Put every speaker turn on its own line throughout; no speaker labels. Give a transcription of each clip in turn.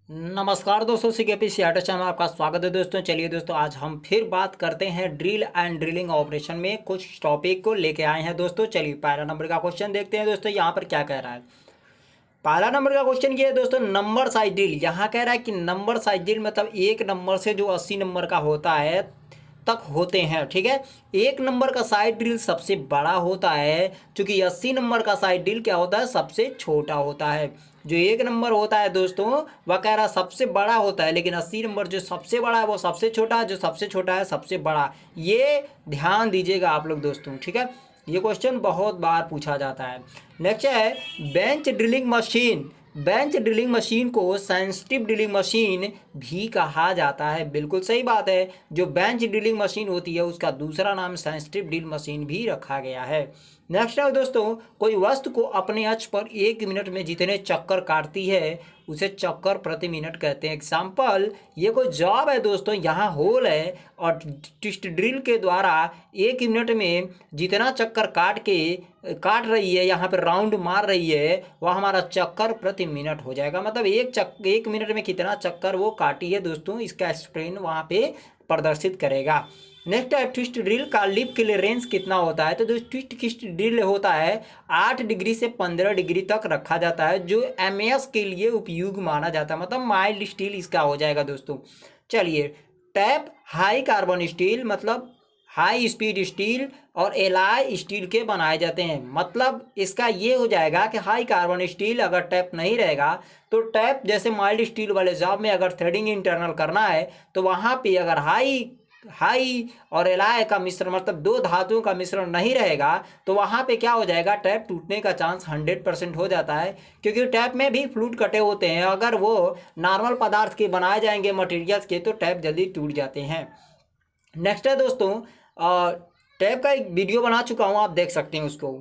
नमस्कार दोस्तों, CKP सियाटो channel में आपका स्वागत है दोस्तों। चलिए दोस्तों, आज हम फिर बात करते हैं ड्रिल एंड ड्रिलिंग ऑपरेशन में कुछ टॉपिक को लेके आए हैं दोस्तों। चलिए पहला नंबर का क्वेश्चन देखते हैं दोस्तों, यहाँ पर क्या कह रहा है। पहला नंबर का क्वेश्चन ये है दोस्तों, नंबर साइज ड्रिल। यहाँ कह रहा है कि नंबर साइज ड्रिल मतलब एक नंबर से जो 80 नंबर का होता है तक होते हैं, ठीक है। एक नंबर का साइड ड्रिल सबसे बड़ा होता है, क्योंकि 80 नंबर का साइड ड्रिल क्या होता है, सबसे छोटा होता है। जो एक नंबर होता है दोस्तों वह कह रहा सबसे बड़ा होता है, लेकिन 80 नंबर जो सबसे बड़ा है वो सबसे छोटा है, जो सबसे छोटा है सबसे बड़ा। ये ध्यान दीजिएगा आप लोग दोस्तों, ठीक है। ये क्वेश्चन बहुत बार पूछा जाता है। नेक्स्ट है bench drilling machine. Bench drilling machine को सेंसिटिव ड्रिलिंग मशीन भी कहा जाता है। बिल्कुल सही बात है, जो बेंच ड्रिलिंग मशीन होती है उसका दूसरा नाम सेंसिटिव ड्रिल मशीन भी रखा गया है। नेक्स्ट है दोस्तों, कोई वस्तु को अपने अक्ष पर 1 मिनट में जितने चक्कर काटती है उसे चक्कर प्रति मिनट कहते हैं। एग्जाम्पल, ये कोई जॉब है दोस्तों, यहाँ होल है और ट्विस्ट ड्रिल के द्वारा 1 मिनट में जितना चक्कर काट रही है, यहाँ पर राउंड मार रही है, वह हमारा चक्कर प्रति मिनट हो जाएगा। मतलब 1 मिनट में कितना चक्कर वो काटी है दोस्तों, इसका एक्सप्लेन वहाँ पे प्रदर्शित करेगा। नेक्स्ट है ट्विस्ट ड्रिल का लिप क्लियरेंस कितना होता है। तो जो ट्विस्ट ड्रिल होता है 8 डिग्री से 15 डिग्री तक रखा जाता है, जो एमएस के लिए उपयोग माना जाता है, मतलब माइल्ड स्टील इसका हो जाएगा दोस्तों। चलिए, टैप हाई कार्बन स्टील मतलब हाई स्पीड स्टील और एलॉय स्टील के बनाए जाते हैं। मतलब इसका ये हो जाएगा कि हाई कार्बन स्टील अगर टैप नहीं रहेगा तो टैप जैसे माइल्ड स्टील वाले जॉब में अगर थ्रेडिंग इंटरनल करना है तो वहाँ पे अगर हाई और एलॉय का मिश्रण मतलब दो धातुओं का मिश्रण नहीं रहेगा तो वहाँ पे क्या हो जाएगा, टैप टूटने का चांस 100% हो जाता है, क्योंकि टैप में भी फ्लूइड कटे होते हैं। अगर वो नॉर्मल पदार्थ के बनाए जाएंगे मटेरियल्स के तो टैप जल्दी टूट जाते हैं। नेक्स्ट है दोस्तों, टैप का एक वीडियो बना चुका हूँ, आप देख सकते हैं उसको।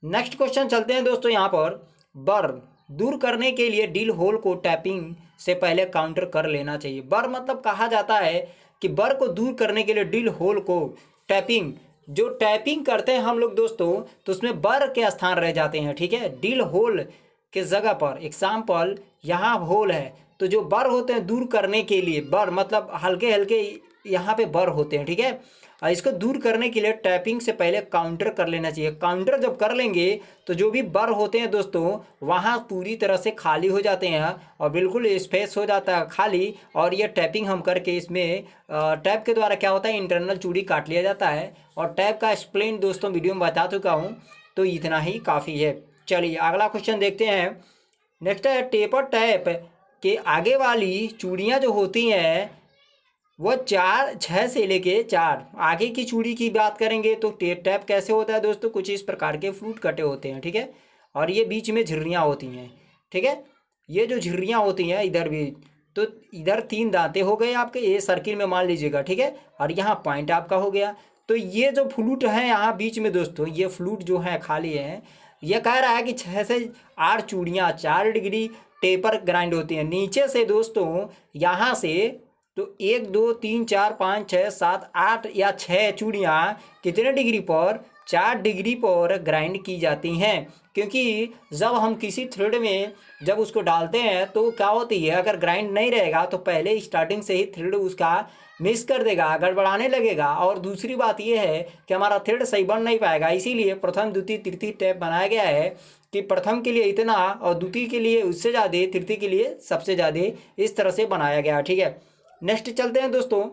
नेक्स्ट क्वेश्चन चलते हैं दोस्तों, यहाँ पर बर दूर करने के लिए ड्रिल होल को टैपिंग से पहले काउंटर कर लेना चाहिए। बर मतलब कहा जाता है कि बर को दूर करने के लिए ड्रिल होल को जो टैपिंग करते हैं हम लोग दोस्तों, तो उसमें बर के स्थान रह जाते हैं, ठीक है। ड्रिल होल के जगह पर एग्जाम्पल यहाँ होल है, तो जो बर होते हैं दूर करने के लिए, बर मतलब हल्के हल्के यहाँ पे बर होते हैं, ठीक है। और इसको दूर करने के लिए टैपिंग से पहले काउंटर कर लेना चाहिए। काउंटर जब कर लेंगे तो जो भी बर होते हैं दोस्तों वहाँ पूरी तरह से खाली हो जाते हैं और बिल्कुल स्पेस हो जाता है खाली। और ये टैपिंग हम करके इसमें टैप के द्वारा क्या होता है, इंटरनल चूड़ी काट लिया जाता है। और टैप का एक्सप्लेन दोस्तों वीडियो में बता चुका हूँ, तो इतना ही काफ़ी है। चलिए अगला क्वेश्चन देखते हैं। नेक्स्ट है टेपर टैप के आगे वाली चूड़ियाँ जो होती हैं वो 6 से लेके 4 आगे की चूड़ी की बात करेंगे तो टैप कैसे होता है दोस्तों, कुछ इस प्रकार के फ्लूट कटे होते हैं, ठीक है। और ये बीच में झिर्रियाँ होती हैं, ठीक है। ये जो झिर्रियाँ होती हैं इधर भी, तो इधर 3 दांते हो गए आपके, ये सर्किल में मान लीजिएगा, ठीक है। और यहाँ पॉइंट आपका हो गया। तो ये जो फ्लूट है यहाँ बीच में दोस्तों, ये फ्लूट जो है खाली है, ये कह रहा है कि 6 से 8 चूड़ियाँ 4 डिग्री टेपर ग्राइंड होती हैं नीचे से दोस्तों। यहाँ से तो 1 2 3 4 5 6 7 8 या 6 चूड़ियाँ कितने डिग्री पर, 4 डिग्री पर ग्राइंड की जाती हैं। क्योंकि जब हम किसी थ्रेड में जब उसको डालते हैं तो क्या होती है, अगर ग्राइंड नहीं रहेगा तो पहले स्टार्टिंग से ही थ्रेड उसका मिक्स कर देगा, गड़बड़ाने लगेगा। और दूसरी बात यह है कि हमारा थ्रेड सही बन नहीं पाएगा। इसीलिए प्रथम द्वितीय तृतीय टैप बनाया गया है कि प्रथम के लिए इतना और द्वितीय के लिए उससे ज़्यादा, तृतीय के लिए सबसे ज़्यादा, इस तरह से बनाया गया, ठीक है। नेक्स्ट चलते हैं दोस्तों,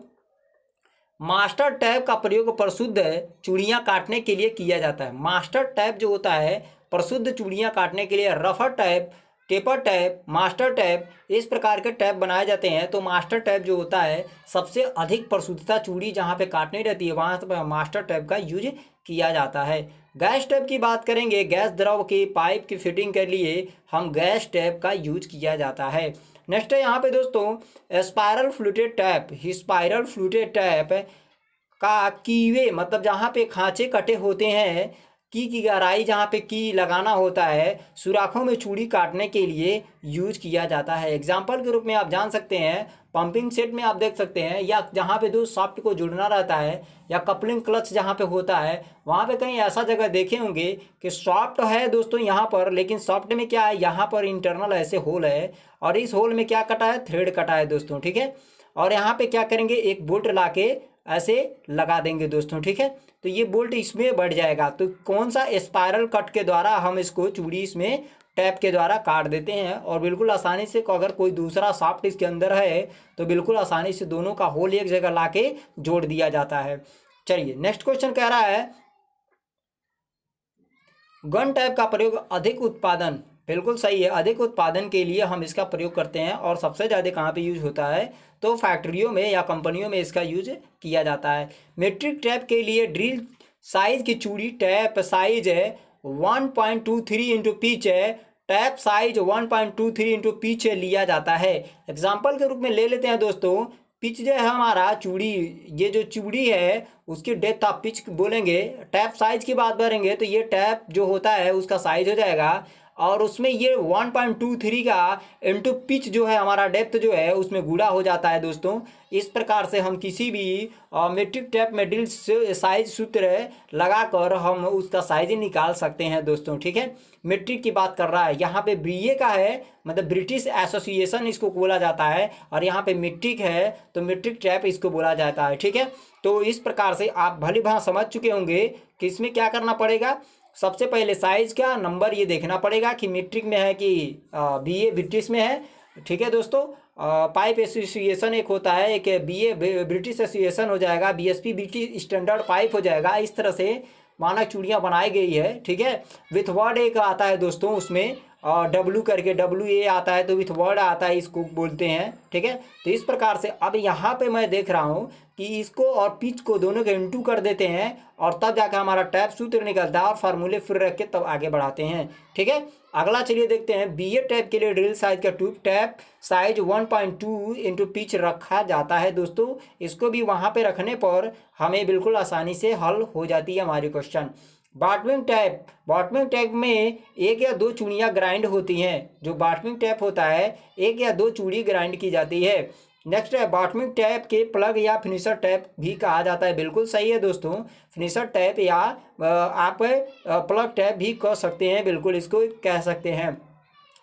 मास्टर टैप का प्रयोग प्रशुद्ध चूड़ियाँ काटने के लिए किया जाता है। मास्टर टैप जो होता है प्रशुद्ध चूड़ियाँ काटने के लिए, रफर tap, taper tap, master tap, इस प्रकार के टैप बनाए जाते हैं। तो मास्टर टैप जो होता है सबसे अधिक प्रशुद्धता चूड़ी जहाँ पे काटनी रहती है वहाँ पर मास्टर टैप का यूज किया जाता है। गैस टैप की बात करेंगे, गैस द्रव की पाइप की फिटिंग के लिए हम गैस टैप का यूज किया जाता है। नेक्स्ट है यहाँ पे दोस्तों spiral fluted tap. Spiral fluted tap का कीवे मतलब जहाँ पे खांचे कटे होते हैं की गहराई जहाँ पे की लगाना होता है, सुराखों में चूड़ी काटने के लिए यूज किया जाता है। एग्जाम्पल के रूप में आप जान सकते हैं, पंपिंग सेट में आप देख सकते हैं, या जहाँ पे दो शाफ्ट को जुड़ना रहता है, या कपलिंग क्लच जहाँ पे होता है, वहाँ पे कहीं ऐसा जगह देखे होंगे कि शाफ्ट है दोस्तों यहाँ पर, लेकिन शाफ्ट में क्या है, यहाँ पर इंटरनल ऐसे होल है, और इस होल में क्या कटा है, थ्रेड कटा है दोस्तों, ठीक है। और यहाँ पे क्या करेंगे, एक बोल्ट ला के ऐसे लगा देंगे दोस्तों, ठीक है। तो ये बोल्ट इसमें बढ़ जाएगा। तो कौन सा स्पाइरल कट के द्वारा हम इसको चूड़ी इसमें टैप के द्वारा काट देते हैं, और बिल्कुल आसानी से अगर कोई दूसरा शाफ्ट इसके अंदर है तो बिल्कुल आसानी से दोनों का होल एक जगह ला के जोड़ दिया जाता है। चलिए नेक्स्ट क्वेश्चन कह रहा है, गन टैप का प्रयोग अधिक उत्पादन, बिल्कुल सही है, अधिक उत्पादन के लिए हम इसका प्रयोग करते हैं। और सबसे ज़्यादा कहाँ पे यूज होता है, तो फैक्ट्रियों में या कंपनियों में इसका यूज किया जाता है। मीट्रिक टैप के लिए ड्रिल साइज की चूड़ी टैप साइज है 1.23 इंटू पिच है, टैप साइज 1.23 इंटू पिच लिया जाता है। एग्जाम्पल के रूप में ले लेते हैं दोस्तों, पिच जो है हमारा चूड़ी, ये जो चूड़ी है उसकी डेप्थ आप पिच बोलेंगे, टैप साइज की बात करेंगे तो ये टैप जो होता है उसका साइज हो जाएगा, और उसमें ये 1.23 का इंटू पिच जो है हमारा डेप्थ जो है उसमें गुणा हो जाता है दोस्तों। इस प्रकार से हम किसी भी मीट्रिक टैप में ड्रिल साइज सूत्र लगाकर हम उसका साइज निकाल सकते हैं दोस्तों, ठीक है। मीट्रिक की बात कर रहा है, यहाँ पे बीए का है, मतलब ब्रिटिश एसोसिएशन इसको बोला जाता है, और यहाँ पे मीट्रिक है तो मीट्रिक टैप इसको बोला जाता है, ठीक है। तो इस प्रकार से आप भली भांति समझ चुके होंगे कि इसमें क्या करना पड़ेगा। सबसे पहले साइज का नंबर ये देखना पड़ेगा कि मीट्रिक में है कि बीए ब्रिटिश में है, ठीक है दोस्तों। पाइप एसोसिएशन एक होता है, एक बीए ब्रिटिश एसोसिएशन हो जाएगा, बीएसपी ब्रिटिश स्टैंडर्ड पाइप हो जाएगा। इस तरह से मानक चूड़ियाँ बनाई गई है, ठीक है। विथ वर्ड एक आता है दोस्तों उसमें, और डब्लू करके WA आता है, तो विथ वर्ड आता है, इसको बोलते हैं, ठीक है। तो इस प्रकार से अब यहाँ पे मैं देख रहा हूँ कि इसको और पिच को दोनों के इंटू कर देते हैं, और तब जाकर हमारा टैप सूत्र निकलता है, और फार्मूले फिर रख के तब आगे बढ़ाते हैं, ठीक है। अगला चलिए देखते हैं, बीए टैप के लिए ड्रिल साइज का tube tap size 1.2 into pitch रखा जाता है दोस्तों। इसको भी वहाँ पे रखने पर हमें बिल्कुल आसानी से हल हो जाती है हमारी question. Bottoming tap, bottoming tap में एक या दो चूड़ियाँ ग्राइंड होती हैं। जो बॉटमिंग टैप होता है, एक या दो चूड़ी ग्राइंड की जाती है। नेक्स्ट है, बॉटमिंग टैप के प्लग या फिनिशर टैप भी कहा जाता है, बिल्कुल सही है दोस्तों। फिनिशर टैप या आप प्लग टैप भी कह सकते हैं, बिल्कुल इसको कह सकते हैं।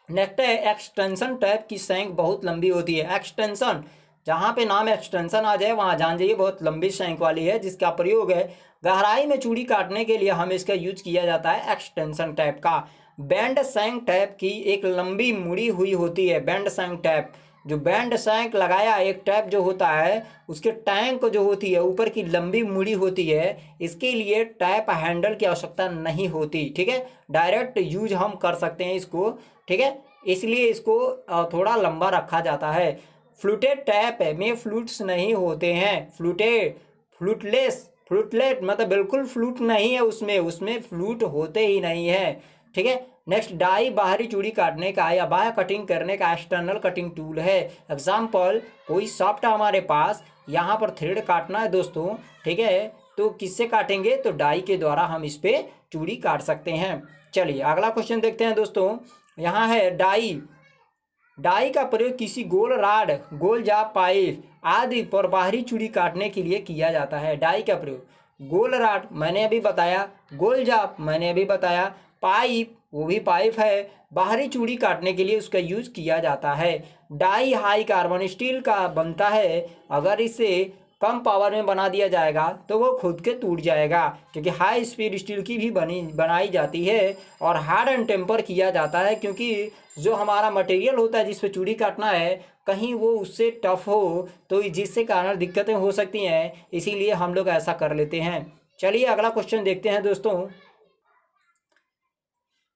नेक्स्ट है, एक्सटेंशन टैप की सैंक बहुत लंबी होती है। एक्सटेंशन, जहाँ पे नाम एक्सटेंशन आ जाए वहाँ जान जाइए बहुत लंबी सैंक वाली है, जिसका प्रयोग है गहराई में चूड़ी काटने के लिए हम इसका यूज किया जाता है एक्सटेंशन टैप का। बैंड सैंक टैप की एक लंबी मुड़ी हुई होती है। बैंड सैंक टैप, जो बैंड सैंक लगाया एक टैप जो होता है उसके टैंक जो होती है ऊपर की लंबी मुड़ी होती है, इसके लिए टैप हैंडल की आवश्यकता नहीं होती, ठीक है। डायरेक्ट यूज हम कर सकते हैं इसको, ठीक है, इसलिए इसको थोड़ा लंबा रखा जाता है। फ्लूटेड टैप में फ्लूट्स नहीं होते हैं। फ्लूटेड, फ्लूटलेस, फ्लूटलेट मतलब बिल्कुल फ्लूट नहीं है उसमें, उसमें फ्लूट होते ही नहीं है, ठीक है। नेक्स्ट, डाई बाहरी चूड़ी काटने का या बाहर कटिंग करने का एक्सटर्नल कटिंग टूल है। एग्जाम्पल, कोई सॉफ्ट हमारे पास, यहाँ पर थ्रेड काटना है दोस्तों, ठीक है, तो किससे काटेंगे, तो डाई के द्वारा हम इस पर चूड़ी काट सकते हैं। चलिए अगला क्वेश्चन देखते हैं दोस्तों। यहाँ है डाई, डाई का प्रयोग किसी गोल राड, गोल जाप, पाइप आदि पर बाहरी चूड़ी काटने के लिए किया जाता है। डाई का प्रयोग, गोल राड मैंने अभी बताया, गोल जाप मैंने अभी बताया, पाइप वो भी पाइप है, बाहरी चूड़ी काटने के लिए उसका यूज किया जाता है। डाई हाई कार्बन स्टील का बनता है, अगर इसे कम पावर में बना दिया जाएगा तो वो खुद के टूट जाएगा, क्योंकि हाई स्पीड स्टील की भी बनाई जाती है। और हार्ड एंड टेम्पर किया जाता है, क्योंकि जो हमारा मटेरियल होता है जिस पे चूड़ी काटना है कहीं वो उससे टफ हो, तो जिससे कारण दिक्कतें हो सकती हैं, इसीलिए हम लोग ऐसा कर लेते हैं। चलिए अगला क्वेश्चन देखते हैं दोस्तों।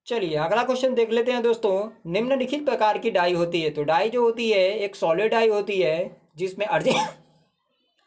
चलिए अगला क्वेश्चन देख लेते हैं दोस्तों। निम्नलिखित प्रकार की डाई होती है। तो डाई जो होती है एक सॉलिड डाई होती है, जिसमें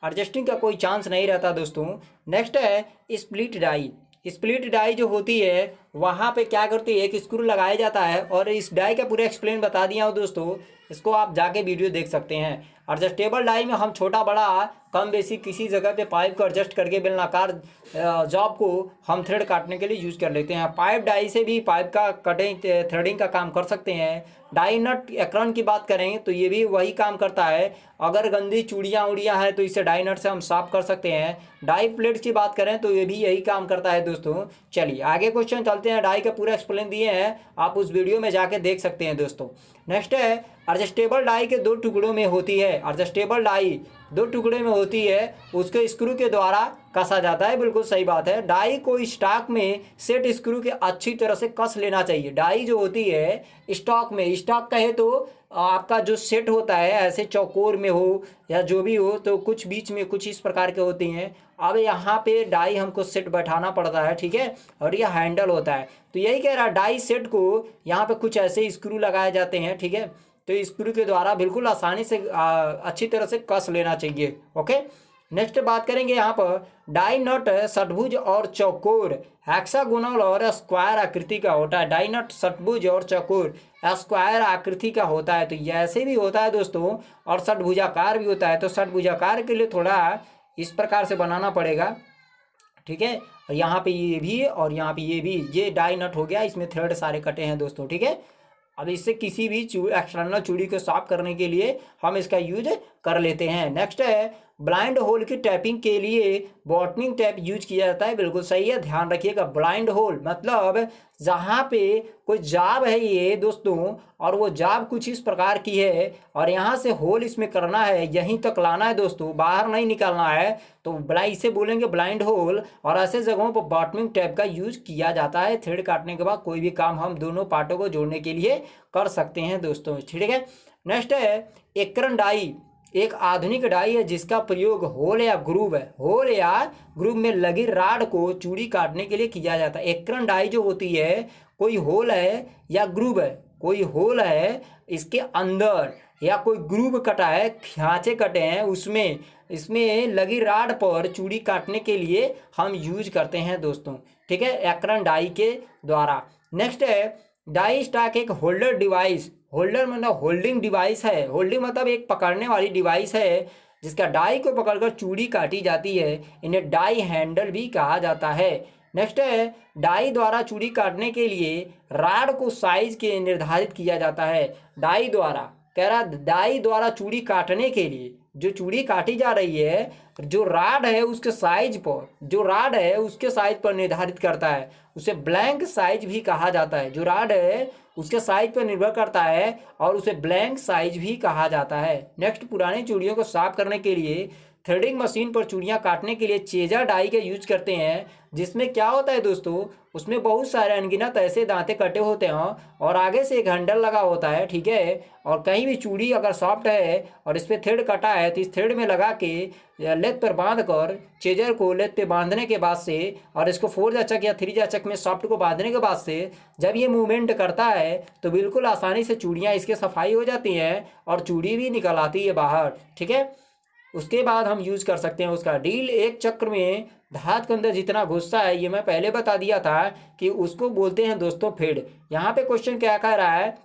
एडजस्टिंग का कोई चांस नहीं रहता दोस्तों। नेक्स्ट है स्प्लिट डाई। स्प्लिट डाई जो होती है वहाँ पे क्या करते हैं, एक स्क्रू लगाया जाता है। और इस डाई का पूरा एक्सप्लेन बता दिया हूँ दोस्तों, इसको आप जाके वीडियो देख सकते हैं। एडजस्टेबल डाई में हम छोटा बड़ा कम बेसी किसी जगह पे पाइप को एडजस्ट करके बेलनाकार जॉब को हम थ्रेड काटने के लिए यूज कर लेते हैं। पाइप डाई से भी पाइप का कटिंग थ्रेडिंग का काम कर सकते हैं। डाई नट एकरन की बात करें तो ये भी वही काम करता है। अगर गंदी चूड़ियाँ उड़ियाँ हैं तो इसे डाई नट से हम साफ कर सकते हैं। डाई प्लेट्स की बात करें तो ये भी यही काम करता है दोस्तों। चलिए आगे क्वेश्चन चलते हैं। डाई का पूरा एक्सप्लेन दिए हैं, आप उस वीडियो में जाके देख सकते हैं दोस्तों। नेक्स्ट है, एडजस्टेबल डाई के दो टुकड़ों में होती है। एडजस्टेबल डाई दो टुकड़े में होती है, उसके स्क्रू के द्वारा कसा जाता है। बिल्कुल सही बात है। डाई को स्टॉक में सेट स्क्रू के अच्छी तरह से कस लेना चाहिए। डाई जो होती है स्टॉक में, स्टॉक कहे तो आपका जो सेट होता है ऐसे चौकोर में हो या जो भी हो, तो कुछ बीच में कुछ इस प्रकार के होती हैं। अब यहाँ पे डाई हमको सेट बैठाना पड़ता है, ठीक है, और यह हैंडल होता है। तो यही कह रहा है, डाई सेट को यहाँ पे कुछ ऐसे स्क्रू लगाए जाते हैं, ठीक है। तो स्क्रू के द्वारा बिल्कुल आसानी से अच्छी तरह से कस लेना चाहिए। ओके, नेक्स्ट बात करेंगे यहाँ पर, डाई नट षटभुज और चौकोर, हेक्सागोनल और स्क्वायर आकृति का होता है। डाई नट षटभुज और चौकोर स्क्वायर आकृति का होता है। तो ये ऐसे भी होता है दोस्तों, और षटभुजाकार भी होता है। तो षटभुजाकार के लिए थोड़ा इस प्रकार से बनाना पड़ेगा, ठीक है। और यहाँ पे ये भी और यहाँ पे ये भी, ये डाई नट हो गया, इसमें थ्रेड सारे कटे हैं दोस्तों, ठीक है। अब इससे किसी भी एक्सटर्नल चूड़ी को साफ करने के लिए हम इसका यूज कर लेते हैं। नेक्स्ट है, ब्लाइंड होल की टैपिंग के लिए बॉटनिंग टैप यूज किया जाता है। बिल्कुल सही है, ध्यान रखिएगा। ब्लाइंड होल मतलब जहाँ पे कोई जाब है ये दोस्तों, और वो जाब कुछ इस प्रकार की है और यहाँ से होल इसमें करना है, यहीं तक लाना है दोस्तों, बाहर नहीं निकालना है। तो इसे बोलेंगे ब्लाइंड होल। और ऐसे जगहों पर बॉटनिंग टैप का यूज किया जाता है। थ्रेड काटने के बाद कोई भी काम हम दोनों पार्टों को जोड़ने के लिए कर सकते हैं दोस्तों, ठीक है। नेक्स्ट है, एकरन डाई एक आधुनिक डाई है जिसका प्रयोग होल या ग्रूव में लगी राड को चूड़ी काटने के लिए किया जाता है। एकरन डाई जो होती है, कोई होल है या ग्रूव है, कोई होल है इसके अंदर या कोई ग्रूव कटा है, खांचे कटे हैं, उसमें इसमें लगी राड पर चूड़ी काटने के लिए हम यूज करते हैं दोस्तों, ठीक है, एकरन डाई के द्वारा। नेक्स्ट है, डाई स्टॉक एक होल्डर डिवाइस, होल्डर मतलब होल्डिंग डिवाइस है। होल्डिंग मतलब एक पकड़ने वाली डिवाइस है जिसका डाई को पकड़कर चूड़ी काटी जाती है। इन्हें डाई हैंडल भी कहा जाता है। नेक्स्ट है, डाई द्वारा चूड़ी काटने के लिए राड को साइज के निर्धारित किया जाता है। डाई द्वारा कह रहा, डाई द्वारा चूड़ी काटने के लिए जो चूड़ी काटी जा रही है, जो राड है उसके साइज पर, जो राड है उसके साइज पर निर्धारित करता है। उसे ब्लैंक साइज भी कहा जाता है। जो राड है उसके साइज पर निर्भर करता है और उसे ब्लैंक साइज भी कहा जाता है। नेक्स्ट, पुरानी चूड़ियों को साफ करने के लिए थ्रेडिंग मशीन पर चूड़ियाँ काटने के लिए चेजा डाई का यूज करते हैं, जिसमें क्या होता है दोस्तों, उसमें बहुत सारे अनगिनत ऐसे दांते कटे होते हैं और आगे से एक हैंडल लगा होता है, ठीक है। और कहीं भी चूड़ी अगर सॉफ्ट है और इस पर थ्रेड कटा है तो इस थ्रेड में लगा के लेथ पर बांध कर, चेजर को लेथ पे बांधने के बाद से और इसको 4 चक या 3 चक में सॉफ्ट को बांधने के बाद से जब ये मूवमेंट करता है तो बिल्कुल आसानी से चूड़ियाँ इसके सफाई हो जाती हैं और चूड़ी भी निकल आती है बाहर, ठीक है। उसके बाद हम यूज कर सकते हैं उसका डील। एक चक्र में धात के अंदर जितना घुसता है, ये मैं पहले बता दिया था कि उसको बोलते हैं दोस्तों फेड। यहाँ पे क्वेश्चन क्या कह रहा है,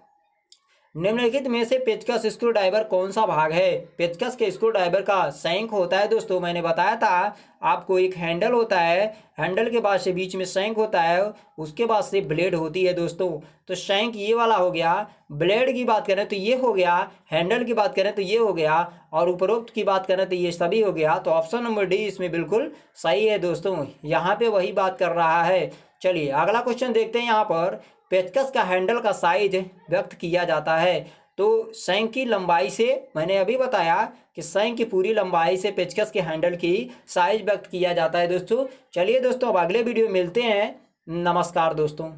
निम्नलिखित में से पेचकस स्क्रू ड्राइवर कौन सा भाग है। पेचकस के स्क्रू ड्राइवर का शैंक होता है दोस्तों, मैंने बताया था आपको। एक हैंडल होता है, हैंडल के बाद से बीच में शैंक होता है, उसके बाद से ब्लेड होती है दोस्तों। तो शैंक ये वाला हो गया, ब्लेड की बात करें तो ये हो गया, हैंडल की बात करें तो ये हो गया, और उपरोक्त की बात करें तो ये सभी हो गया। तो ऑप्शन नंबर डी इसमें बिल्कुल सही है दोस्तों, यहाँ पे वही बात कर रहा है। चलिए अगला क्वेश्चन देखते हैं। यहाँ पर पेचकस का हैंडल का साइज व्यक्त किया जाता है। तो शैंक की लंबाई से, मैंने अभी बताया कि शैंक की पूरी लंबाई से पेचकस के हैंडल की साइज व्यक्त किया जाता है दोस्तों। चलिए दोस्तों, अब अगले वीडियो में मिलते हैं। नमस्कार दोस्तों।